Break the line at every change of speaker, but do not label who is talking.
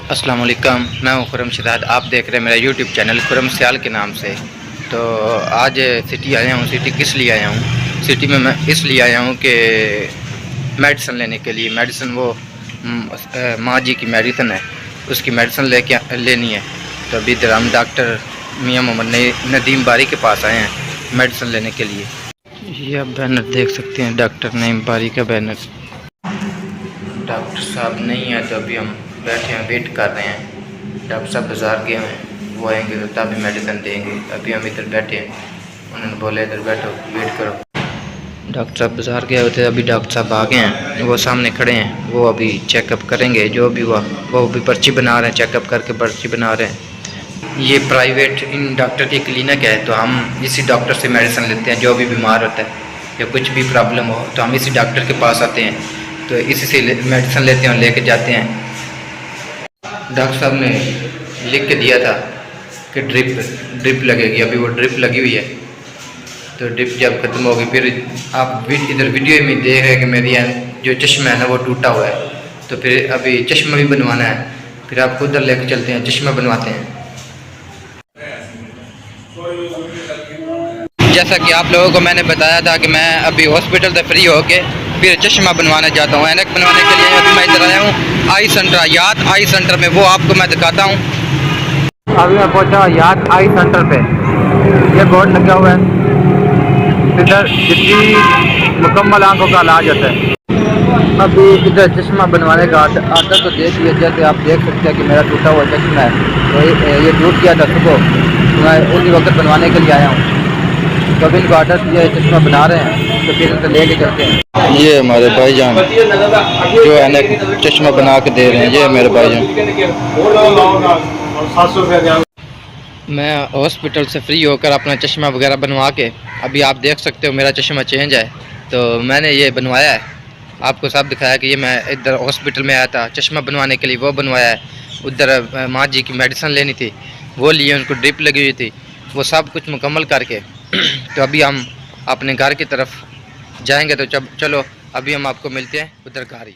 अस्सलाम वालेकुम, मैं हूँ खुरम शहजाद। आप देख रहे हैं मेरा यूट्यूब चैनल खुरम सियाल के नाम से। तो आज सिटी आया हूँ। सिटी किस लिए आया हूँ? सिटी में मैं इसलिए आया हूँ कि मेडिसिन लेने के लिए। मेडिसिन वो माँ जी की मेडिसिन है, उसकी मेडिसिन लेनी है। तो अभी इधर हम डॉक्टर मियाँ मोहम्मद नदीम बारी के पास आए हैं मेडिसिन लेने के लिए। ये आप बैनर देख सकते हैं, डॉक्टर नईम बारी का बैनर। डॉक्टर साहब नहीं है तो अभी हम बैठे हैं, वेट कर रहे हैं। डॉक्टर साहब बाज़ार गए हैं, वो आएंगे तो तभी मेडिसिन देंगे। अभी हम इधर बैठे हैं, उन्होंने बोला इधर बैठो, वेट करो। डॉक्टर साहब बाज़ार गए हुए थे, अभी डॉक्टर साहब आ गए हैं, वो सामने खड़े हैं। वो अभी चेकअप करेंगे जो भी हुआ। वो अभी पर्ची बना रहे हैं, चेकअप करके पर्ची बना रहे हैं। ये प्राइवेट इन डॉक्टर की क्लिनिक है, तो हम इसी डॉक्टर से मेडिसिन लेते हैं। जो भी बीमार होता है या कुछ भी प्रॉब्लम हो तो हम इसी डॉक्टर के पास आते हैं, तो इसी से मेडिसिन लेते हैं और लेके जाते हैं। डॉक्टर साहब ने लिख के दिया था कि ड्रिप लगेगी। अभी वो ड्रिप लगी हुई है, तो ड्रिप जब ख़त्म होगी फिर आप इधर वीडियो में देख रहे हैं कि मेरी जो चश्मा है ना वो टूटा हुआ है। तो फिर अभी चश्मा भी बनवाना है, फिर आपको उधर लेके चलते हैं, चश्मा बनवाते हैं। जैसा कि आप लोगों को मैंने बताया था कि मैं अभी हॉस्पिटल से फ्री होके फिर चश्मा बनवाने जाता हूँ। ऐनक बनवाने के लिए अभी मैं इधर आया हूँ आई सेंटर, याद आई सेंटर में। वो आपको मैं दिखाता हूँ। अभी मैं पहुँचा याद आई सेंटर पे। ये बोर्ड लगा हुआ है, इधर जितनी मुकम्मल आंखों का इलाज होता है। अभी इधर चश्मा बनवाने का आर्डर तो दे दिया। जैसे आप देख सकते हैं कि मेरा टूटा हुआ चश्मा है, तो ये टूट गया था सुबह, तो मैं उसी वक्त बनवाने के लिए आया हूँ। तो अभी इनको ऑर्डर दिया है, चश्मा बना रहे हैं, तो फिर इनको ले के चलते हैं। ये हमारे भाईजान जो है ना चश्मा बना के दे रहे हैं। ये मेरे भाईजान। मैं हॉस्पिटल से फ्री होकर अपना चश्मा वगैरह बनवा के अभी आप देख सकते हो मेरा चश्मा चेंज है, तो मैंने ये बनवाया है। आपको सब दिखाया कि ये मैं इधर हॉस्पिटल में आया था चश्मा बनवाने के लिए, वो बनवाया है। उधर माँ जी की मेडिसिन लेनी थी, वो लिए, उनको ड्रिप लगी हुई थी, वो सब कुछ मुकम्मल करके तो अभी हम अपने घर की तरफ जाएंगे। तो चलो अभी हम आपको मिलते हैं उधर घर ही।